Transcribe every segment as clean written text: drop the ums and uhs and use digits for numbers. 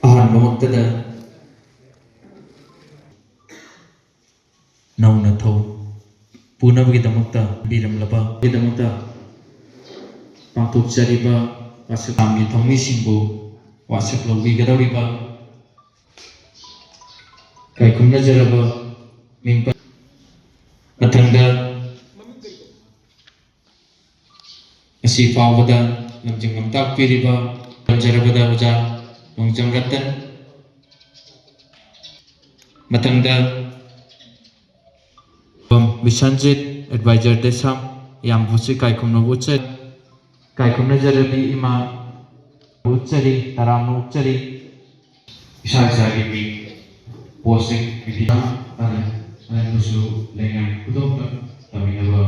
ꯑꯍꯥꯟꯕꯃꯛꯇꯗ ꯅꯧꯅ ꯊꯧ ꯄꯨꯅꯕꯒꯤꯗꯃꯛꯇ ꯕꯤꯔꯝꯂꯕꯒꯤꯗꯃꯛꯇ ꯄꯥꯡꯊꯣꯛꯆꯔꯤꯕ ꯋꯥꯁꯛꯀꯤ ꯊꯧꯃꯤꯁꯤꯡꯕꯨ ꯋꯥꯁꯛ ꯂꯧꯕꯤꯒꯗꯧꯔꯤꯕ ꯀꯥꯏꯈꯨꯝꯅꯖꯔꯕ ꯃꯤꯡ ꯃꯊꯪꯗ ꯑꯁꯤ ꯐꯥꯎꯕꯗ ꯂꯝꯖꯤꯡ ꯂꯝꯇꯥꯛꯄꯤꯔꯤꯕ ꯄꯟꯖꯔꯕꯗ ꯑꯣꯖꯥ ꯅꯣꯡꯖꯝ ꯔꯇꯟ ꯃꯊꯪꯗ ꯕꯤꯁꯟꯖꯤꯠ ꯑꯦꯗꯚꯥꯏꯖꯔ ꯗꯦꯁꯥꯝ ꯌꯥꯝꯕꯨꯁꯤ ꯀꯥꯏꯈꯨꯝꯅꯕ ꯎꯠꯆꯔꯤ ꯀꯥꯏꯈꯨꯝꯅꯖꯔꯕꯤ ꯏꯃꯥ ꯎꯠꯆꯔꯤ ꯇꯔꯥꯝꯅ ꯎꯠꯆꯔꯤ ꯏꯁꯥ ꯏꯁꯥꯒꯤ ꯃꯤꯡ ꯄꯣꯁꯁꯤꯡ ꯑꯅꯟꯕꯁꯨ ꯂꯩꯉꯥꯛ ꯈꯨꯗꯣꯡꯇ ꯇꯝꯃꯤꯟꯅꯕ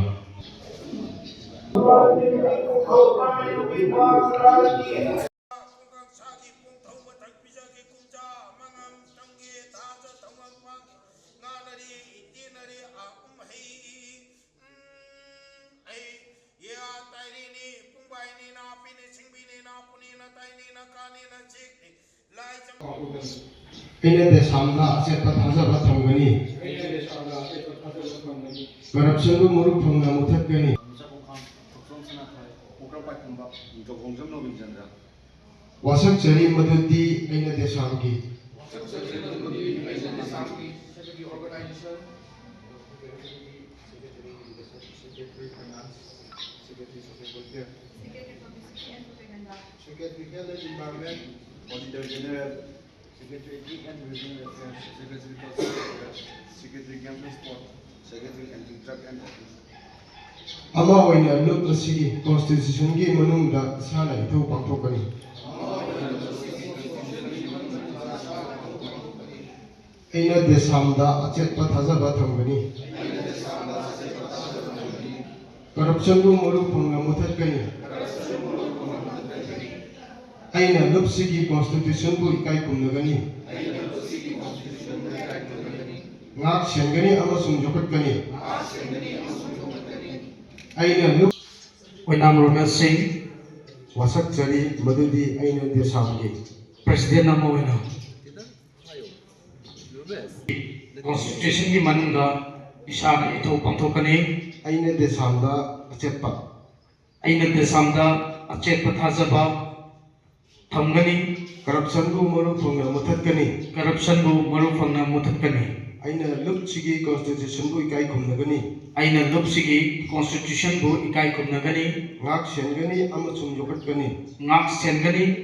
ꯑꯩꯅ ꯗꯦꯁꯥꯝꯗ ꯑꯆꯦꯠꯄ ꯊꯥꯖꯕ ꯊꯝꯒꯅꯤ ꯀꯔꯞꯁꯟꯕꯨ ꯃꯔꯨꯞ ꯐꯪꯅ ꯃꯨꯊꯠꯀꯅꯤ ꯋꯥꯁꯛꯆꯔꯤ ꯃꯗꯨꯗꯤ ꯑꯩꯅ ꯗꯦꯁꯥꯝꯒꯤ Secretary Health and Environment, Auditor General, Secretary and Regional Affairs, Secretary Culture Affairs, Secretary Game and Sport, Secretary Anti-Drug and Office. Ama oina look asigi Constitution gi manungda sana ithau pangthokkhre. Aina desamda achetpa thajaba thamgani. Corruption bu maru phangna muthatkani. Aina lupsigi Constitution bu ikai kumnagani. Ngak sengani amasung jokatkani. Aina lup Oinam Roman Singh wasakchari madudi aina desamgi President nama oina Constitution ki manungda isana ithau pangthokkhre aina desamda achetpa achetpa thajaba thamgani corruption bu maru phangna muthatkani aina lupsigi Constitution bu ikai khumnagani ngak sengani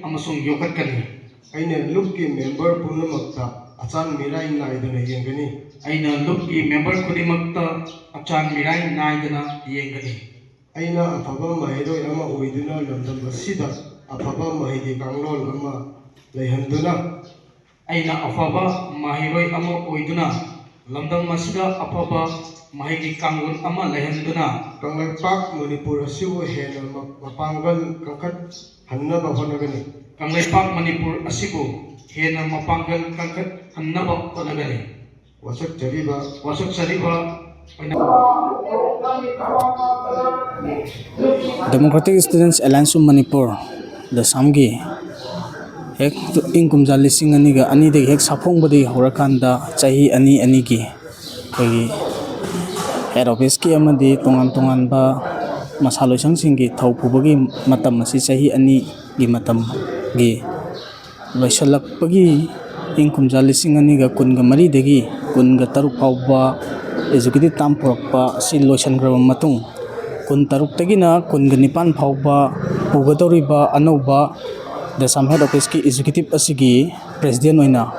amasung yokatkani aina lupki member punamakta achan mirai naidana yengani aina afaba mahiroi ama oiduna lamdam asida afaba mahigi kanglol ama leihanduna aina afaba mahiroi ama oiduna lamdam masida afaba mahigi kanglol ama leihanduna Kanglaipak Manipur asibu hena mapanggal kangkat hannaba honagani Kanglaipak Manipur asibu hena mapanggal kangkat hannaba honagani wasak jariba Democratic Students Alliance of Manipur DESAM gi hek ingkumja lising ani ga ani de hek saphong badi horakanda chahi ani gi koi head office ki amadi tongan ba masalosang singi thau phubagi matam asi chahi ani gi matam gi loisalak pagi ingkumja lising ani ga kun ga mari degi kun ga taruk phawba executive tam purakpa si loisan graba matung kun taruk tagina kun ga nipan phawba pugadaba anauba DESAM head office ki executive asigi president oina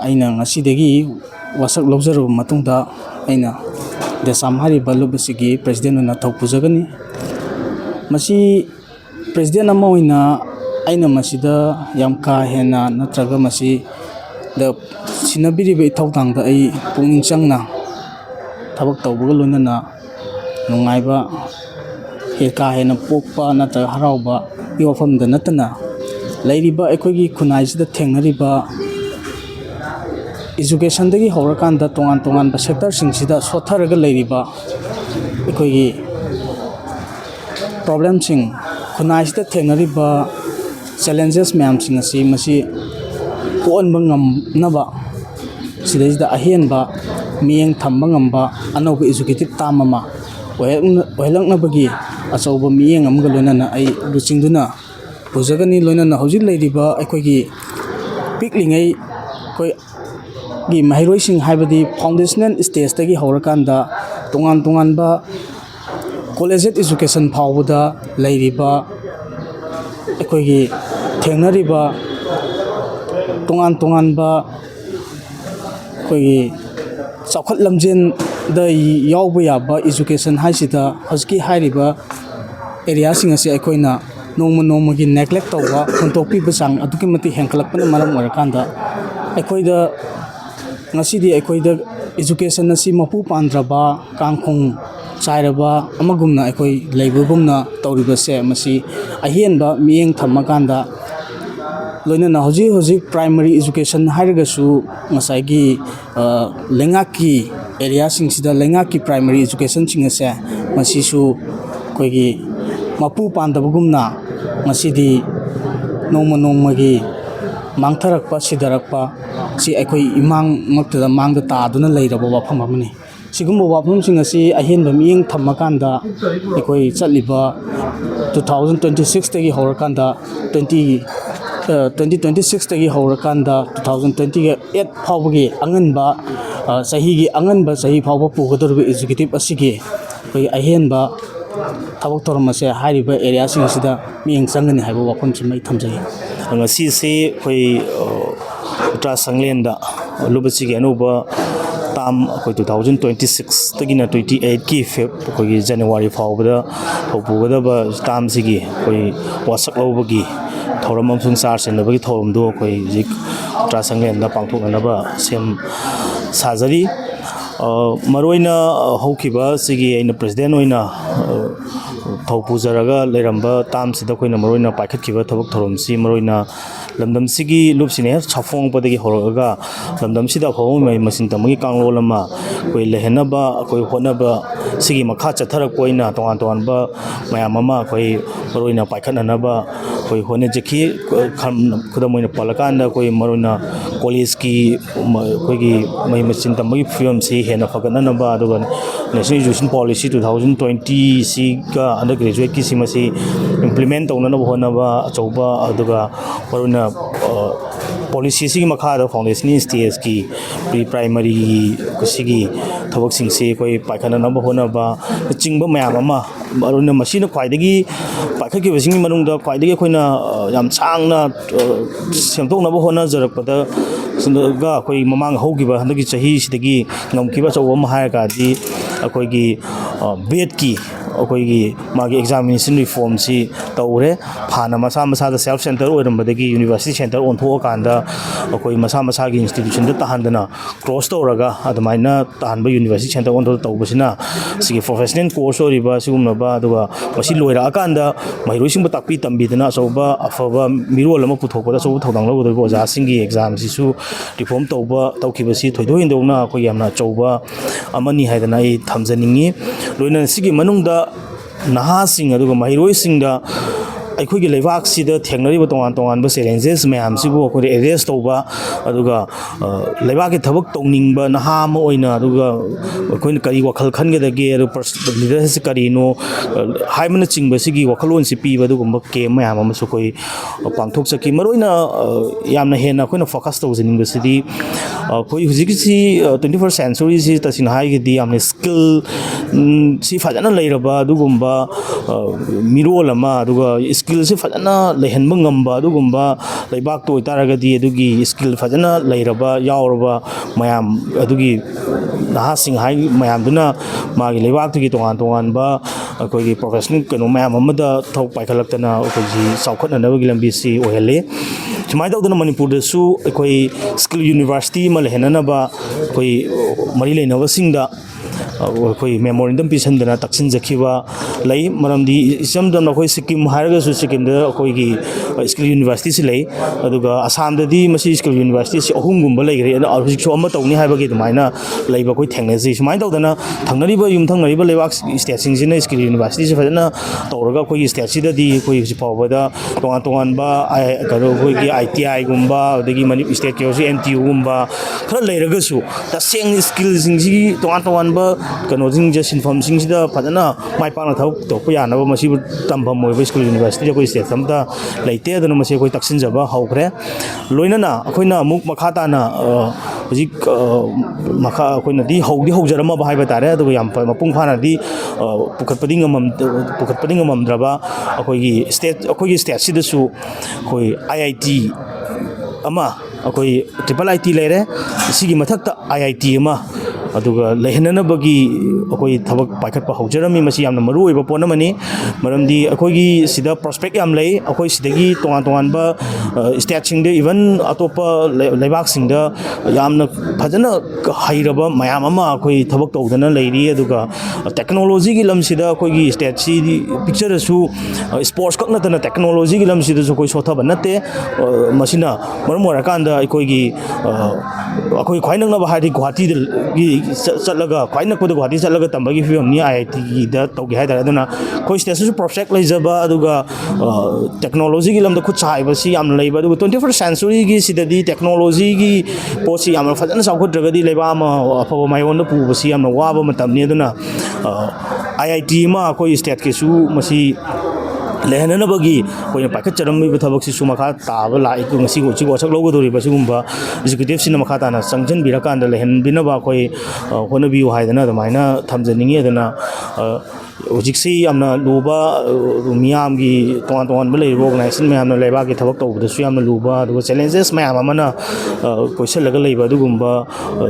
aina ngasidegi wasak lobjaru matungda aina DESAM hariba lobasigi president oina thopujagani masi president ama oina aina masida yamka hena natraga masi da sinabiribe ithawtangda ai pungning changna thabak tawbaga loinana nungaiba ka hena pokpa natra harauba yofamda natana lairiba aikogi khunai thengnariba education dagi horakanda tongan ba sector singsida sotharaga lairiba aikogi problem sing khunai sida thengnariba challenges mayam sing asi masi ponba ngamnaba sidayda ahenba miyeng thamba ngamba anoba executive tamama ohelaknabagi achauba miyeng amga loinana ai luchingduna bujagani loinana hojik lairiba aikogi piklingai koi gi mahiroi sing haibadi foundational stage tagi horakanda tongan ba collegiate education phawda lairiba aikogi thengnariba tongan ba koi chakhat lamjen da yawba yaba education haisida hojki hairiba area sing asi aikoina nongma gi neglect tawba khontokpi basang aduki mati hengkalakpana maram orakanda aikoida ngasidi aikoida education asi mapu pandraba kangkhong chairaba amagumna aikoi leibugumna tawribase masi ahenba miyeng thamakanda loinana hoji primary education hairagasu ngasagi lengaki area singsida lengaki primary education singase masisu koigi mapu pandabugumna masidi nongma gi mangtharakpa sidarakpa si aikoi imang maktada mangda taaduna leiraba wafam amani sigumba wafam singasi ahenba miyeng thamakanda aikoi chatliba 2026 tagi horakanda 2026 tagi horakanda 2028 phawbagi anganba sahigi anganba sahi phawba pugadaba executive asigi koi ahenba thabak thouram ase hairiba area sing sida miyeng changani haiba wafam chimai thamjai ngasi se koi ultra sanglenda lubachigi anuba tam koi 2026 tagina 28 ki feb koi January phawbada pugadaba tam sigi koi washak lobagi thouram amsung sar senabagi thouram do koi jik ultra sanglenda pangthoknaba sem sajari maroina haukiba sigi aina president oina thawpujaraga leiramba tam sida koina maroina paikhatkiba thabak thorom si maroina lamdam sigi lupsine chafong padagi horoga lamdam sida phawm mai masin tamagi kanglol ama koi lehenaba koi honaba sigi makha chatharak koina tongan ba mayam ama koi maroina paikhatnaba koi hone jeki khudamoina palakanda koi maroina college ki koi gi mai masin tamagi film si hena fagananaba aduga national education policy 2020 si ga undergraduate ki simasi implement tawna honaba achauba aduga maroina policy sigi makha da foundation stage ki pre primary sigi thabak sing se koi paikana namba honaba chingba mayam ama maroina masina khwaidagi paikha ki basing manungda khwaidagi koina yam changna semthoknaba hona jarakpada ga koi mamang hogiba handagi chahi sidagi ngamkiba chawa ma haika di akoi gi bed ki akoi gi magi examination reform si tawre phana masa da self center oirambadagi university center ontho kanda akoi masa gi institution da tahandana cross tawraga adamaina tahanba university center ontho tawbasina sigi professional course oriba sigumnaba aduga masi loira akanda mahiroising takpi tambidana soba afaba mirol ama puthokpada soba thodang lawdo oja singi exam sisu reform tawkibasi thoido indona akoi yamna chauba amani haidana ai thamjaningi loina sigi manungda naha sing aduga mahiroi singda ꯑꯩꯈꯣꯏꯒꯤ ꯂꯩꯕꯥꯛꯁꯤꯗ ꯊꯦꯡꯅꯔꯤꯕ ꯇꯣꯉꯥꯟꯕ challenges ꯃꯌꯥꯝꯁꯤꯕꯨ ꯑꯩꯈꯣꯏꯅ address ꯇꯧꯕ ꯑꯗꯨꯒ ꯂꯩꯕꯥꯛꯀꯤ ꯊꯕꯛ ꯇꯧꯅꯤꯡꯕ ꯅꯍꯥ ꯑꯃ ꯑꯣꯏꯅ ꯑꯗꯨꯒ ꯑꯩꯈꯣꯏꯅ ꯀꯔꯤ ꯋꯥꯈꯜ ꯈꯟꯒꯗꯒꯦ ꯑꯗꯨꯒ ꯂꯤꯗꯔꯁꯤ ꯀꯔꯤꯅꯣ ꯍꯥꯏꯕꯅꯆꯤꯡꯕꯁꯤꯒꯤ ꯋꯥꯈꯜꯂꯣꯟꯁꯤ ꯄꯤꯕ ꯑꯗꯨꯒꯨꯝꯕ ꯀꯦꯝ ꯃꯌꯥꯝ ꯑꯃꯁꯨ ꯑꯩꯈꯣꯏ ꯄꯥꯡꯊꯣꯛꯆꯈꯤ ꯃꯔꯨꯑꯣꯏꯅ ꯌꯥꯝꯅ ꯍꯦꯟꯅ ꯑꯩꯈꯣꯏꯅ ꯐꯣꯀꯁ ꯇꯧꯖꯅꯤꯡꯕꯁꯤꯗꯤ ꯑꯩꯈꯣꯏ ꯍꯧꯖꯤꯛꯀꯤꯁꯤ 21st centuryꯁꯤ ꯇꯁꯦꯡꯅ ꯍꯥꯏꯔꯒꯗꯤ ꯌꯥꯝꯅ ꯁ꯭ꯀꯤꯜ ꯁꯤ ꯐꯖꯅ ꯂꯩꯔꯕ ꯑꯗꯨꯒꯨꯝꯕ ꯃꯤꯔꯣꯜ ꯑꯃ ꯑꯗꯨꯒ ꯁ꯭ꯀꯤꯜꯁꯤ ꯐꯖꯅ ꯂꯩꯍꯟꯕ ꯉꯝꯕ ꯑꯗꯨꯒꯨꯝꯕ ꯂꯩꯕꯥꯛꯇ ꯑꯣꯏꯇꯥꯔꯒꯗꯤ ꯑꯗꯨꯒꯤ ꯁ꯭ꯀꯤꯜ ꯐꯖꯅ ꯂꯩꯔꯕ ꯌꯥꯎꯔꯕ ꯃꯌꯥꯝ ꯑꯗꯨꯒꯤ ꯅꯍꯥꯁꯤꯡ ꯃꯌꯥꯝꯗꯨꯅ ꯃꯥꯒꯤ ꯂꯩꯕꯥꯛꯇꯨꯒꯤ ꯇꯣꯉꯥꯟꯕ ꯑꯩꯈꯣꯏꯒꯤ ꯄ꯭ꯔꯣꯐꯦꯁꯅꯦꯜ ꯀꯩꯅꯣ ꯃꯌꯥꯝ ꯑꯃꯗ ꯊꯕꯛ ꯄꯥꯏꯈꯠꯂꯛꯇꯅ ꯑꯩꯈꯣꯏꯒꯤ ꯆꯥꯎꯈꯠꯅꯅꯕꯒꯤ ꯂꯝꯕꯤꯁꯤ ꯑꯣꯏꯍꯜꯂꯤ ꯁꯨꯃꯥꯏꯅ ꯇꯧꯗꯅ ꯃꯅꯤꯄꯨꯔꯗꯁꯨ ꯑꯩꯈꯣꯏ ꯁ꯭ꯀꯤꯜ ꯌꯨꯅꯤꯚꯔꯁꯤꯇꯤ ꯑꯃ ꯂꯩꯍꯟꯅꯅꯕ ꯑꯩꯈꯣꯏ ꯃꯔꯤ ꯂꯩꯅꯕꯁꯤꯡꯗ ꯑꯩꯈꯣꯏ ꯃꯦꯃꯣꯔꯦꯟꯗꯝ ꯄꯤꯁꯟꯗꯅ ꯇꯛꯁꯤꯟꯖꯈꯤꯕ ꯂꯩ ꯃꯔꯝꯗꯤ ꯏꯆꯝ ꯆꯝꯅ ꯑꯩꯈꯣꯏ ꯁꯤꯛꯀꯤꯝ ꯍꯥꯏꯔꯒꯁꯨ ꯁꯤꯛꯀꯤꯝꯗ ꯑꯩꯈꯣꯏꯒꯤ ꯁ꯭ꯀꯤꯜ ꯌꯨꯅꯤꯚꯔꯁꯤꯇꯤꯁꯤ ꯂꯩ ꯑꯗꯨꯒ ꯑꯁꯥꯝꯗꯗꯤ ꯃꯁꯤ ꯁ꯭ꯀꯤꯜ ꯌꯨꯅꯤꯚꯔꯁꯤꯇꯤꯁꯤ ꯑꯍꯨꯝꯒꯨꯝꯕ ꯂꯩꯈ꯭ꯔꯦ ꯍꯧꯖꯤꯛꯁꯨ ꯑꯃ ꯇꯧꯅꯤ ꯍꯥꯏꯕꯒꯤ ꯑꯗꯨꯃꯥꯏꯅ ꯂꯩꯕ ꯑꯩꯈꯣꯏ ꯊꯦꯡꯅꯖꯩ ꯁꯨꯃꯥꯏꯅ ꯇꯧꯗꯅ ꯊꯪꯅꯔꯤꯕ ꯌꯨꯝꯊꯪꯅꯔꯤꯕ ꯂꯩꯕꯥꯛ ꯁ꯭ꯇꯦꯠꯁꯤꯡꯁꯤꯅ ꯁ꯭ꯀꯤꯜ ꯌꯨꯅꯤꯚꯔꯁꯤꯇꯤꯁꯤ ꯐꯖꯅ ꯇꯧꯔꯒ ꯑꯩꯈꯣꯏꯒꯤ ꯁ꯭ꯇꯦꯠꯁꯤꯗꯗꯤ ꯑꯩꯈꯣꯏ ꯍꯧꯖꯤꯛ ꯐꯥꯎꯕꯗ ꯇꯣꯉꯥꯟ ꯇꯣꯉꯥꯟꯕ ꯀꯩꯅꯣ ꯑꯩꯈꯣꯏꯒꯤ ITIꯒꯨꯝꯕ ꯑꯗꯒꯤ ꯁ꯭ꯇꯦꯠꯀꯤ ꯑꯣꯏꯔꯁꯨ MTUꯒꯨꯝꯕ ꯈꯔ ꯂꯩꯔꯒꯁꯨ ꯇꯁꯦꯡꯅ ꯁ꯭ꯀꯤꯜꯁꯤꯡꯁꯤꯒꯤ ꯇꯣꯉꯥꯟ ꯇꯣꯉꯥꯟꯕ ꯀꯩꯅꯣꯁꯤꯡꯁꯦ ꯁꯤꯟꯐꯝꯁꯤꯡꯁꯤꯗ ꯐꯖꯅ ꯃꯥꯏ ꯄꯥꯛꯅ ꯊꯕꯛ ꯇꯧꯔꯛꯄ ꯌꯥꯅꯕ ꯃꯁꯤꯕꯨ ꯇꯝꯐꯝ ꯑꯣꯏꯕ ꯁ꯭ꯀꯤꯜ ꯌꯨꯅꯤꯚꯔꯁꯤꯇꯤ ꯑꯩꯈꯣꯏ ꯁ꯭ꯇꯦꯠ ꯑꯝꯇ ꯂꯩꯇꯦ ꯑꯗꯨꯅ ꯃꯁꯤ ꯑꯩꯈꯣꯏ ꯇꯛꯁꯤꯟꯖꯕ ꯍꯧꯈ꯭ꯔꯦ ꯂꯣꯏꯅꯅ ꯑꯩꯈꯣꯏꯅ ꯑꯃꯨꯛ ꯃꯈꯥ ꯇꯥꯅ ꯍꯧꯖꯤꯛ ꯑꯩꯈꯣꯏꯅꯗꯤ ꯍꯧꯖꯔꯝꯃꯕ ꯍꯥꯏꯕ ꯇꯥꯔꯦ ꯑꯗꯨꯒ ꯌꯥꯝ ꯃꯄꯨꯡ ꯐꯥꯅꯗꯤ ꯄꯨꯈꯠꯄꯗꯤ ꯉꯝꯃꯝꯗ꯭ꯔꯕ ꯑꯩꯈꯣꯏꯒꯤ ꯁ꯭ꯇꯦꯠꯁꯤꯗꯁꯨ ꯑꯩꯈꯣꯏ IIT ꯑꯃ ꯑꯩꯈꯣꯏ IIIT ꯂꯩꯔꯦ ꯁꯤꯒꯤ ꯃꯊꯛꯇ IIT ꯑꯃ ꯑꯗꯨꯒ ꯂꯩꯍꯟꯅꯅꯕꯒꯤ ꯑꯩꯈꯣꯏ ꯊꯕꯛ ꯄꯥꯏꯈꯠꯄ ꯍꯧꯖꯔꯝꯃꯤ ꯃꯁꯤ ꯌꯥꯝꯅ ꯃꯔꯨꯑꯣꯏꯕ ꯄꯣꯠ ꯑꯃꯅꯤ ꯃꯔꯝꯗꯤ ꯑꯩꯈꯣꯏꯒꯤ ꯁꯤꯗ ꯄ꯭ꯔꯣꯁꯄꯦꯛ ꯌꯥꯝ ꯂꯩ ꯑꯩꯈꯣꯏ ꯁꯤꯗꯒꯤ ꯇꯣꯉꯥꯟ ꯇꯣꯉꯥꯟꯕ ꯁ꯭ꯇꯦꯠꯁꯤꯡꯗ ꯏꯚꯟ ꯑꯇꯣꯞꯄ ꯂꯩꯕꯥꯛꯁꯤꯡꯗ ꯌꯥꯝꯅ ꯐꯖꯅ ꯍꯩꯔꯕ ꯃꯌꯥꯝ ꯑꯃ ꯑꯩꯈꯣꯏ ꯊꯕꯛ ꯇꯧꯗꯅ ꯂꯩꯔꯤ ꯑꯗꯨꯒ ꯇꯦꯛꯅꯣꯂꯣꯖꯤꯒꯤ ꯂꯝꯁꯤꯗ ꯑꯩꯈꯣꯏꯒꯤ ꯁ꯭ꯇꯦꯠꯁꯤꯗꯤ ꯄꯤꯛꯆꯔꯁꯨ ꯁ꯭ꯄꯣꯔꯠꯁ ꯈꯛ ꯅꯠꯇꯅ ꯇꯦꯛꯅꯣꯂꯣꯖꯤꯒꯤ ꯂꯝꯁꯤꯗꯁꯨ ꯑꯩꯈꯣꯏ ꯁꯣꯊꯕ ꯅꯠꯇꯦ ꯃꯁꯤꯅ ꯃꯔꯝ ꯑꯣꯏꯔꯀꯥꯟꯗ ꯑꯩꯈꯣꯏ ꯈ꯭ꯋꯥꯏ ꯅꯛꯅꯕ ꯍꯥꯏꯔꯗꯤ ꯒꯨꯋꯥꯍꯥꯇꯤꯗꯒꯤ ꯆꯠꯂꯒ ꯈ꯭ꯋꯥꯏ ꯅꯛꯄꯗ ꯒꯨꯋꯥꯍꯥꯇꯤ ꯆꯠꯂꯒ ꯇꯝꯕꯒꯤ ꯐꯤꯕꯝꯅꯤ IITꯒꯤꯗ ꯇꯧꯒꯦ ꯍꯥꯏꯇꯥꯔꯦ ꯑꯗꯨꯅ ꯑꯩꯈꯣই ꯁ꯭ꯇꯦꯠꯁꯤꯁꯨ ꯄ꯭ꯔꯣꯁꯄꯦꯛ ꯂꯩꯖꯕ ꯑꯗꯨꯒ ꯇꯦꯛꯅꯣꯂꯣꯖꯤꯒꯤ ꯂꯝꯗ ꯈꯨꯠ ꯁꯥ ꯍꯩꯕꯁꯤ ꯌꯥꯝꯅ ꯂꯩꯕ ꯑꯗꯨꯒ 21st ꯁꯦꯟꯆꯨꯔꯤꯒꯤ ꯁꯤꯗꯗꯤ ꯇꯦꯛꯅꯣꯂꯣꯖꯤꯒꯤ ꯄꯣꯠꯁꯤ ꯌꯥꯝꯅ ꯐꯖꯅ ꯆꯥꯎꯈꯠꯇ꯭ꯔꯒꯗꯤ ꯂꯩꯕꯥꯛ ꯑꯃ ꯑꯐꯕ ꯃꯥꯏꯌꯣꯟꯗ ꯄꯨꯕꯁꯤ ꯌꯥꯝꯅ ꯋꯥꯕ ꯃꯇꯝꯅꯤ ꯑꯗꯨꯅ IIT ꯑꯃ ꯑꯩꯈꯣই ꯁ꯭ꯇꯦꯠꯀꯤꯁꯨ ꯃꯁꯤ ꯂꯩꯍꯟꯅꯅꯕꯒꯤ ꯑꯩꯈꯣꯏꯅ ꯄꯥꯏꯈꯠꯆꯔꯝꯃꯤꯕ ꯊꯕꯛꯁꯤꯁꯨ ꯃꯈꯥ ꯇꯥꯕ ꯂꯥꯛꯏ ꯉꯁꯤ ꯍꯧꯖꯤꯛ ꯋꯥꯁꯛ ꯂꯧꯒꯗꯧꯔꯤꯕ ꯁꯤꯒꯨꯝꯕ ꯑꯦꯛꯖꯤꯀ꯭ꯌꯨꯇꯤꯕꯁꯤꯅ ꯃꯈꯥ ꯇꯥꯅ ꯆꯪꯁꯤꯟꯕꯤꯔꯀꯥꯟꯗ ꯂꯩꯍꯟꯕꯤꯅꯕ ꯑꯩꯈꯣꯏ ꯍꯣꯠꯅꯕꯤꯌꯨ ꯍꯥꯏꯗꯅ ꯑꯗꯨꯃꯥꯏꯅ ꯊꯝꯖꯅꯤꯡꯉꯤ ꯑꯗꯨꯅ ꯍꯧꯖꯤꯛꯁꯤ ꯌꯥꯝꯅ ꯂꯨꯕ ꯃꯤꯌꯥꯝꯒꯤ ꯇꯣꯉꯥꯟ ꯇꯣꯉꯥꯟꯕ ꯂꯩꯔꯤꯕ ꯑꯣꯔꯒꯅꯥꯏꯖꯦꯁꯟ ꯃꯌꯥꯝꯅ ꯂꯩꯕꯥꯛꯀꯤ ꯊꯕꯛ ꯇꯧꯕꯗꯁꯨ ꯌꯥꯝꯅ ꯂꯨꯕ ꯑꯗꯨꯒ ꯆꯦꯂꯦꯟꯖꯦꯁ ꯃꯌꯥꯝ ꯑꯃꯅ ꯀꯣꯏꯁꯜꯂꯒ ꯂꯩꯕ ꯑꯗꯨꯒꯨꯝꯕ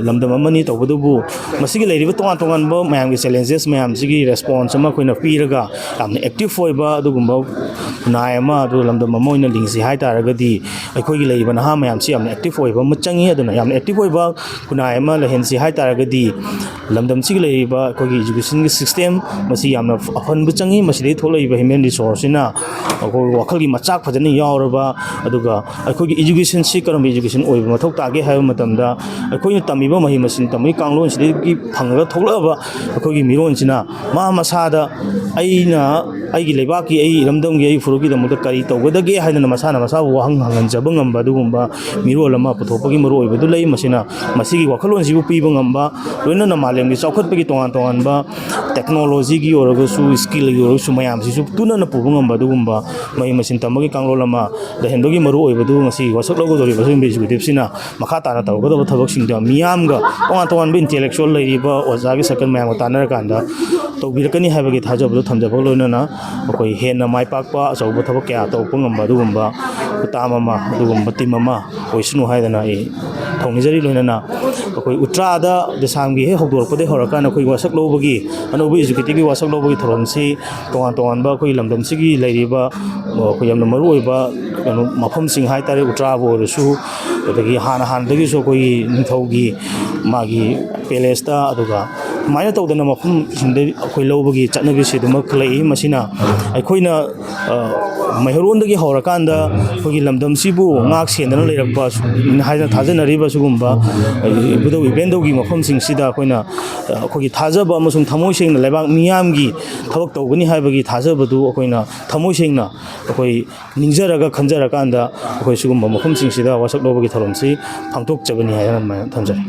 ꯂꯝꯗꯝ ꯑꯃꯅꯤ ꯇꯧꯕꯇꯕꯨ ꯃꯁꯤꯒꯤ ꯂꯩꯔꯤꯕ ꯇꯣꯉꯥꯟ ꯇꯣꯉꯥꯟꯕ ꯃꯌꯥꯝꯒꯤ ꯆꯦꯂꯦꯟꯖꯦꯁ ꯃꯌꯥꯝꯁꯤꯒꯤ ꯔꯦꯁꯄꯣꯟꯁ ꯑꯃ ꯑꯩꯈꯣꯏꯅ ꯄꯤꯔꯒ ꯌꯥꯝꯅ ꯑꯦꯛꯇꯤꯚ ꯑꯣꯏꯕ ꯑꯗꯨꯒꯨꯝꯕ ꯈꯨꯟꯅꯥꯏ ꯑꯃ ꯑꯗꯨꯒ ꯂꯝꯗꯝ ꯑꯃ ꯑꯣꯏꯅ ꯂꯤꯡꯁꯤ ꯍꯥꯏꯇꯥꯔꯒꯗꯤ ꯑꯩꯈꯣꯏꯒꯤ ꯂꯩꯔꯤꯕ ꯅꯍꯥ ꯃꯌꯥꯝꯁꯤ ꯌꯥꯝꯅ ꯑꯦꯛꯇꯤꯚ ꯑꯣꯏꯕ ꯑꯃ ꯆꯪꯉꯤ ꯑꯗꯨꯅ ꯌꯥꯝꯅ ꯑꯦꯛꯇꯤꯚ ꯑꯣꯏꯕ ꯈꯨꯟꯅꯥꯏ ꯑꯃ ꯂꯩꯍꯟꯁꯤ ꯍꯥꯏꯇꯥꯔꯒꯗꯤ ꯂꯝꯗꯝꯁꯤꯒꯤ ꯂꯩꯔꯤꯕ ꯑꯩꯈꯣꯏꯒꯤ ꯏꯖꯨꯀꯦꯁꯟꯒꯤ ꯁꯤꯁꯇꯦꯝ ꯃꯁꯤ ꯌꯥꯝꯅ ꯑꯐꯟꯕ ꯆꯪꯉꯤ ꯃꯁꯤꯗꯒꯤ ꯊꯣꯛꯂꯛꯏꯕ ꯍ꯭ꯌꯨꯃꯦꯟ ꯔꯤꯁꯣꯔꯁꯁꯤꯅ ꯑꯩꯈꯣꯏ ꯋꯥꯈꯜꯒꯤ ꯃꯆꯥꯛ ꯐꯖꯅ ꯌꯥꯎꯔꯕ ꯑꯗꯨꯒ ꯑꯩꯈꯣꯏꯒꯤ ꯏꯖꯨꯀꯦꯁꯟꯁꯤ ꯀꯔꯝꯕ ꯏꯖꯨꯀꯦꯁꯟ ꯑꯣꯏꯕ ꯃꯊꯧ ꯇꯥꯒꯦ ꯍꯥꯏꯕ ꯃꯇꯝꯗ ꯑꯩꯈꯣꯏꯅ ꯇꯝꯃꯤꯕ ꯃꯍꯩ ꯃꯁꯤꯡ ꯇꯝꯕꯒꯤ ꯀꯥꯡꯂꯣꯟꯁꯤꯗꯒꯤ ꯐꯪꯉꯒ ꯊꯣꯛꯂꯛꯑꯕ ꯑꯩꯈꯣꯏꯒꯤ ꯃꯤꯔꯣꯟꯁꯤꯅ ꯃꯁꯥꯗ ꯑꯩꯒꯤ ꯂꯩꯕꯥꯛꯀꯤ ꯑꯩ ꯏꯔꯝꯗꯝꯒꯤ ꯑꯩ ꯐꯨꯔꯨꯞꯀꯤꯗꯃꯛꯇ ꯀꯔꯤ ꯇꯧꯒꯗꯒꯦ ꯍꯥꯏꯗꯅ ꯃꯁꯥꯅ ꯃꯁꯥꯕꯨ ꯋꯥꯍꯪ ꯍꯪꯍꯟꯖꯕ ꯉꯝꯕ ꯑꯗꯨꯒꯨꯝꯕ ꯃꯤꯔꯣꯜ ꯑꯃ ꯄꯨꯊꯣꯛꯄꯒꯤ ꯃꯔꯨꯑꯣꯏꯕꯗꯨ ꯂꯩ ꯃꯁꯤꯒꯤ ꯋꯥꯈꯜꯂꯣꯟꯁꯤꯕꯨ ꯄꯤꯕ ꯉꯝꯕ ꯂꯣꯏꯅꯅ ꯃꯥꯂꯦꯝꯒꯤ ꯆꯥꯎꯈꯠꯄꯒꯤ ꯇꯣꯉꯥꯟ ꯇꯣꯉꯥꯟꯕ ꯇꯦꯛꯅꯣꯂꯣꯖꯤꯒꯤ ꯑꯣꯏꯔꯒꯁꯨ ꯁ꯭ꯀꯤꯜꯒꯤ ꯑꯣꯏꯔꯒꯁꯨ ꯃꯌꯥꯝꯁꯤꯁꯨ ꯇꯨꯅꯅ ꯄꯨꯕ ꯉꯝꯕ ꯑꯗꯨꯒꯨꯝꯕ ꯃꯍꯩ ꯃꯁꯤꯡ ꯇꯝꯕꯒꯤ ꯀꯥꯡꯂꯣꯟ ꯑꯃ ꯂꯩꯍꯟꯕꯒꯤ ꯃꯔꯨꯑꯣꯏꯕꯗꯨ ꯉꯁꯤ ꯋꯥꯁꯛ ꯂꯧꯒꯗꯧꯔꯤꯕ ꯁꯤꯒꯨꯝꯕ ꯑꯦꯛꯖꯤꯀ꯭ꯌꯨꯇꯤꯕꯁꯤꯅ ꯃꯈꯥ ꯇꯥꯅ ꯇꯧꯒꯗꯕ ꯊꯕꯛꯁꯤꯡꯗ ꯃꯤꯌꯥꯝꯒ ꯇꯣꯉꯥꯟ ꯇꯣꯉꯥꯟꯕ ꯏꯟꯇꯦꯂꯦꯛꯆꯨꯋꯦꯜ ꯂꯩꯔꯤꯕ ꯑꯣꯖꯥꯒꯤ ꯁꯔꯀꯜ ꯃꯌꯥꯝꯒ ꯇꯥꯟꯅꯔꯀꯥꯟꯗ ꯇꯧꯕꯤꯔꯛꯀꯅꯤ ꯍꯥꯏꯕꯒꯤ ꯊꯥꯖꯕꯗꯨ ꯊꯝꯖꯕꯒ ꯂꯣꯏꯅꯅ ꯑꯩꯈꯣꯏ ꯍꯦꯟꯅ ꯃꯥꯏ ꯄꯥꯛꯄ ꯑꯆꯧꯕ ꯊꯕꯛ ꯀꯌꯥ ꯇꯧꯔꯛꯄ ꯉꯝꯕ ꯑꯗꯨꯒꯨꯝꯕ ꯈꯨꯠꯇꯥꯝ ꯑꯃ ꯑꯗꯨꯒꯨꯝꯕ ꯇꯤꯝ ꯑꯃ ꯑꯣꯏꯁꯅꯨ ꯍꯥꯏꯗꯅ ꯑꯩ ꯊꯧꯅꯤꯖꯔꯤ ꯂꯣꯏꯅꯅ ꯑꯩꯈꯣꯏ ꯎꯇ꯭ꯔꯥꯗ ꯗꯦꯁꯥꯝꯒꯤ ꯍꯦꯛ ꯍꯧꯗꯣꯔꯛꯄꯗꯒꯤ ꯍꯧꯔꯀꯥꯟꯗ ꯑꯩꯈꯣꯏ ꯋꯥꯁꯛ ꯂꯧꯕꯒꯤ ꯑꯅꯧꯕ ꯑꯦꯛꯖꯤꯀ꯭ꯌꯨꯇꯤꯕꯀꯤ ꯋꯥꯁꯛ ꯂꯧꯕꯒꯤ ꯊꯧꯔꯝꯁꯤ ꯇꯣꯉꯥꯟ ꯇꯣꯉꯥꯟꯕ ꯑꯩꯈꯣꯏ ꯂꯝꯗꯝꯁꯤꯒꯤ ꯂꯩꯔꯤꯕ ꯑꯩꯈꯣꯏ ꯌꯥꯝꯅ ꯃꯔꯨꯑꯣꯏꯕ ꯃꯐꯝꯁꯤꯡ ꯍꯥꯏꯇꯥꯔꯦ ꯎꯇ꯭ꯔꯥꯕꯨ ꯑꯣꯏꯔꯁꯨ ꯑꯗꯒꯤ ꯍꯥꯟꯅꯗꯒꯤꯁꯨ ꯑꯩꯈꯣꯏꯒꯤ ꯅꯤꯡꯊꯧꯒꯤ ꯃꯥꯒꯤ ꯄꯦꯂꯦꯁꯇ ꯑꯗꯨꯒ ꯑꯗꯨꯃꯥꯏꯅ ꯇꯧꯗꯅ ꯃꯐꯝꯁꯤꯡꯗ ꯑꯩꯈꯣꯏ ꯂꯧꯕꯒꯤ ꯆꯠꯅꯕꯤꯁꯤꯗꯃꯛ ꯂꯩ ꯃꯁꯤꯅ ꯑꯩꯈꯣꯏꯅ ꯃꯩꯍꯧꯔꯣꯟꯗꯒꯤ ꯍꯧꯔꯀꯥꯟꯗ ꯑꯩꯈꯣꯏꯒꯤ ꯂꯝꯗꯝꯁꯤꯕꯨ ꯉꯥꯛ ꯁꯦꯟꯗꯅ ꯂꯩꯔꯛꯄ ꯍꯥꯏꯅ ꯊꯥꯖꯅꯔꯤꯕ ꯁꯤꯒꯨꯝꯕ ꯏꯕꯨꯙꯧ ꯏꯕꯦꯟꯗꯧꯒꯤ ꯃꯐꯝꯁꯤꯡꯁꯤꯗ ꯑꯩꯈꯣꯏꯒꯤ ꯊꯥꯖꯕ ꯑꯃꯁꯨꯡ ꯊꯃꯣꯏ ꯁꯦꯡꯅ ꯂꯩꯕꯥꯛ ꯃꯤꯌꯥꯝꯒꯤ ꯊꯕꯛꯇꯧꯒꯅꯤ ꯍꯥꯏꯕꯒꯤ ꯊꯥꯖꯕꯗꯨ ꯑꯩꯈꯣꯏꯅ ꯊꯃꯣꯏ ꯁꯦꯡꯅ ꯑꯩꯈꯣই ꯅꯤꯡꯖꯔꯒ ꯈꯟꯖꯔꯀꯥꯟꯗ ꯑꯩꯈꯣꯏ ꯁꯤꯒꯨꯝꯕ ꯃꯐꯝꯁꯤꯡꯁꯤꯗ ꯋꯥꯁꯛ ꯂꯧꯕꯒꯤ ꯊꯧꯔꯝꯁꯤ ꯄꯥꯡꯊꯣꯛꯆꯕꯅꯤ ꯍꯥꯏꯅ ꯑꯗꯨꯃꯥꯏꯅ ꯊꯝꯖꯔꯤ